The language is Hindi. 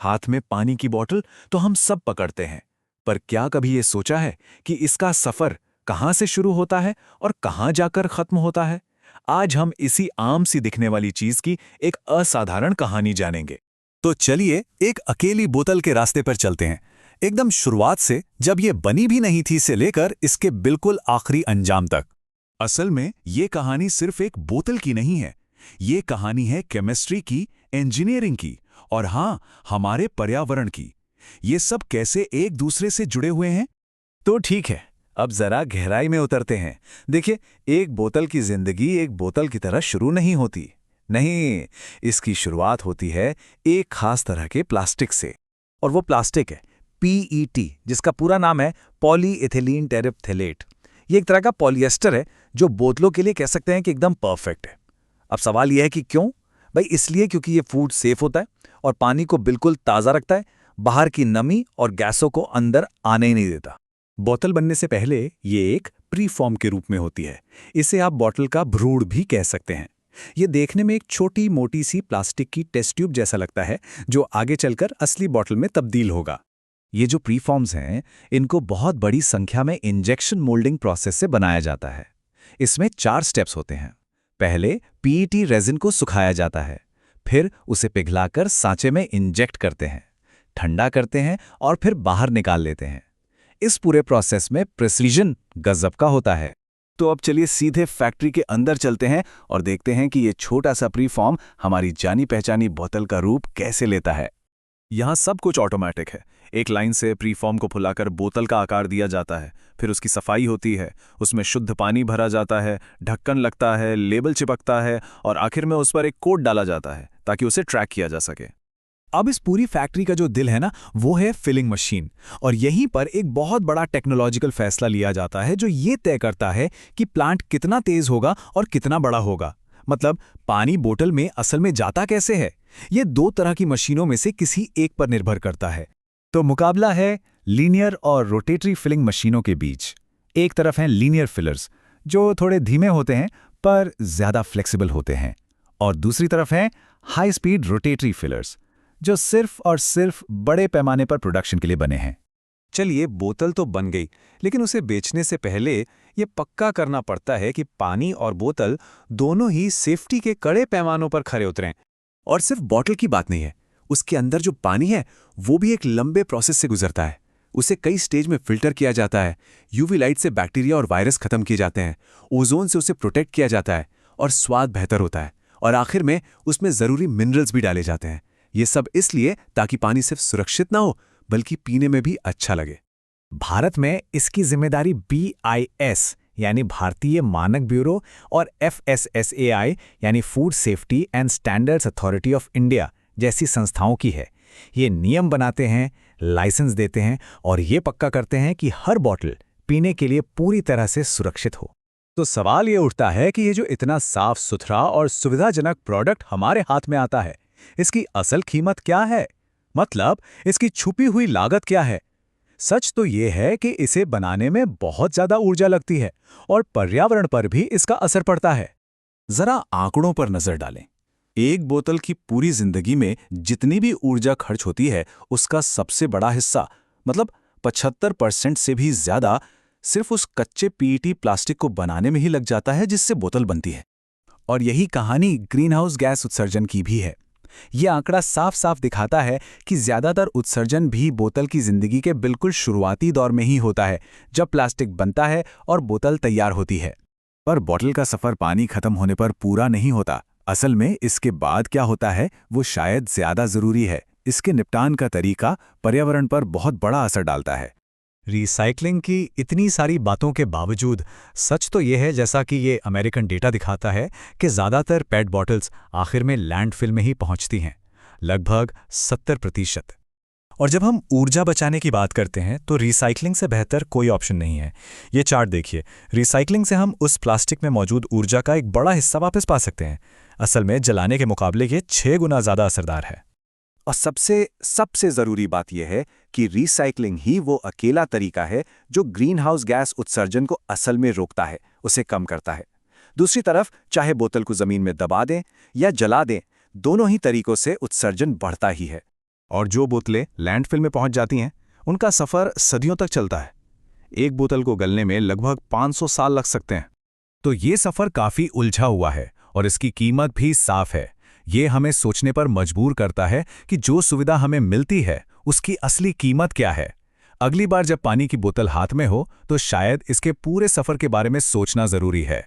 हाथ में पानी की बोतल तो हम सब पकड़ते हैं, पर क्या कभी ये सोचा है कि इसका सफर कहाँ से शुरू होता है और कहाँ जाकर खत्म होता है? आज हम इसी आम सी दिखने वाली चीज की एक असाधारण कहानी जानेंगे। तो चलिए एक अकेली बोतल के रास्ते पर चलते हैं, एकदम शुरुआत से, जब ये बनी भी नहीं थी से लेकर इसके बिल्कुल आखिरी अंजाम तक। असल में ये कहानी सिर्फ एक बोतल की नहीं है, ये कहानी है केमिस्ट्री की, इंजीनियरिंग की और हाँ, हमारे पर्यावरण की। ये सब कैसे एक दूसरे से जुड़े हुए हैं? तो ठीक है, अब जरा गहराई में उतरते हैं। देखिए, एक बोतल की जिंदगी एक बोतल की तरह शुरू नहीं होती। नहीं, इसकी शुरुआत होती है एक खास तरह के प्लास्टिक से। और वो प्लास्टिक है पीईटी, जिसका पूरा नाम है पॉलीइथिलीन टेरेप्थेलेट। ये एक तरह का पॉलिएस्टर है जो बोतलों के लिए कह सकते हैं कि एकदम परफेक्ट है। अब सवाल यह है कि क्यों? भाई इसलिए क्योंकि ये फूड सेफ होता है और पानी को बिल्कुल ताज़ा रखता है, बाहर की नमी और गैसों को अंदर आने ही नहीं देता। बोतल बनने से पहले ये एक प्री फॉर्म के रूप में होती है। इसे आप बोतल का भ्रूण भी कह सकते हैं। ये देखने में एक छोटी मोटी सी प्लास्टिक की टेस्ट ट्यूब जैसा लगता है, जो आगे चलकर असली बोतल में तब्दील होगा। ये जो प्री फॉर्म्स हैं, इनको बहुत बड़ी संख्या में इंजेक्शन मोल्डिंग प्रोसेस से बनाया जाता है। इसमें 4 स्टेप्स होते हैं। पहले पीईटी रेजिन को सुखाया जाता है, फिर उसे पिघलाकर सांचे में इंजेक्ट करते हैं, ठंडा करते हैं और फिर बाहर निकाल लेते हैं। इस पूरे प्रोसेस में प्रिसीजन गजब का होता है। तो अब चलिए सीधे फैक्ट्री के अंदर चलते हैं और देखते हैं कि ये छोटा सा प्री फॉर्म हमारी जानी पहचानी बोतल का रूप कैसे लेता है। यहाँ सब कुछ ऑटोमेटिक है। एक लाइन से प्रीफॉर्म को फुलाकर बोतल का आकार दिया जाता है, फिर उसकी सफाई होती है, उसमें शुद्ध पानी भरा जाता है, ढक्कन लगता है, लेबल चिपकता है और आखिर में उस पर एक कोड डाला जाता है ताकि उसे ट्रैक किया जा सके। अब इस पूरी फैक्ट्री का जो दिल है ना, वो है फिलिंग मशीन। और यहीं पर एक बहुत बड़ा टेक्नोलॉजिकल फैसला लिया जाता है जो ये तय करता है कि प्लांट कितना तेज होगा और कितना बड़ा होगा। मतलब पानी बोतल में असल में जाता कैसे है, ये 2 तरह की मशीनों में से किसी एक पर निर्भर करता है। तो मुकाबला है लीनियर और रोटेटरी फिलिंग मशीनों के बीच। एक तरफ हैं लीनियर फिलर्स, जो थोड़े धीमे होते हैं पर ज्यादा फ्लेक्सिबल होते हैं, और दूसरी तरफ हैं हाई स्पीड रोटेटरी फिलर्स, जो सिर्फ और सिर्फ बड़े पैमाने पर प्रोडक्शन के लिए बने हैं। चलिए, बोतल तो बन गई, लेकिन उसे बेचने से पहले ये पक्का करना पड़ता है कि पानी और बोतल दोनों ही सेफ्टी के कड़े पैमानों पर खरे उतरें। और सिर्फ बॉटल की बात नहीं है, उसके अंदर जो पानी है वो भी एक लंबे प्रोसेस से गुजरता है। उसे कई स्टेज में फिल्टर किया जाता है, यूवी लाइट से बैक्टीरिया और वायरस खत्म किए जाते हैं, ओजोन से उसे प्रोटेक्ट किया जाता है और स्वाद बेहतर होता है, और आखिर में उसमें ज़रूरी मिनरल्स भी डाले जाते हैं। ये सब इसलिए ताकि पानी सिर्फ सुरक्षित ना हो, बल्कि पीने में भी अच्छा लगे। भारत में इसकी जिम्मेदारी BIS यानी भारतीय मानक ब्यूरो और FSSAI यानी food safety and standards authority of India जैसी संस्थाओं की है। ये नियम बनाते हैं, लाइसेंस देते हैं और ये पक्का करते हैं कि हर बॉटल पीने के लिए पूरी तरह से सुरक्षित हो। तो सवाल ये उठता है कि ये जो इतना साफ सुथरा और सुविधाजनक प्रोडक्ट हमारे हाथ में आता है, इसकी असल कीमत क्या है? मतलब इसकी छुपी हुई लागत क्या है? सच तो ये है कि इसे बनाने में बहुत ज्यादा ऊर्जा लगती है और पर्यावरण पर भी इसका असर पड़ता है। जरा आंकड़ों पर नजर डालें। एक बोतल की पूरी जिंदगी में जितनी भी ऊर्जा खर्च होती है, उसका सबसे बड़ा हिस्सा, मतलब 75% से भी ज्यादा, सिर्फ उस कच्चे पीईटी प्लास्टिक को बनाने में ही लग जाता है जिससे बोतल बनती है। और यही कहानी ग्रीनहाउस गैस उत्सर्जन की भी है। ये आंकड़ा साफ साफ दिखाता है कि ज्यादातर उत्सर्जन भी बोतल की जिंदगी के बिल्कुल शुरुआती दौर में ही होता है, जब प्लास्टिक बनता है और बोतल तैयार होती है। पर बोतल का सफर पानी खत्म होने पर पूरा नहीं होता। असल में इसके बाद क्या होता है वो शायद ज्यादा जरूरी है। इसके निपटान का तरीका पर्यावरण पर बहुत बड़ा असर डालता है। रिसाइकलिंग की इतनी सारी बातों के बावजूद सच तो ये है, जैसा कि ये अमेरिकन डेटा दिखाता है, कि ज़्यादातर पेट बॉटल्स आखिर में लैंडफिल में ही पहुंचती हैं, लगभग 70%। और जब हम ऊर्जा बचाने की बात करते हैं तो रिसाइकलिंग से बेहतर कोई ऑप्शन नहीं है। ये चार्ट देखिए, रिसाइकलिंग से हम उस प्लास्टिक में मौजूद ऊर्जा का एक बड़ा हिस्सा वापस पा सकते हैं। असल में जलाने के मुकाबले ये 6 गुना ज़्यादा असरदार है। और सबसे ज़रूरी बात यह है कि रिसाइकलिंग ही वो अकेला तरीका है जो ग्रीनहाउस गैस उत्सर्जन को असल में रोकता है, उसे कम करता है। दूसरी तरफ चाहे बोतल को ज़मीन में दबा दें या जला दें, दोनों ही तरीकों से उत्सर्जन बढ़ता ही है। और जो बोतलें लैंडफिल में पहुंच जाती हैं उनका सफ़र सदियों तक चलता है। एक बोतल को गलने में लगभग 500 साल लग सकते हैं। तो ये सफ़र काफ़ी उलझा हुआ है और इसकी कीमत भी साफ है। ये हमें सोचने पर मजबूर करता है कि जो सुविधा हमें मिलती है उसकी असली कीमत क्या है। अगली बार जब पानी की बोतल हाथ में हो तो शायद इसके पूरे सफ़र के बारे में सोचना ज़रूरी है।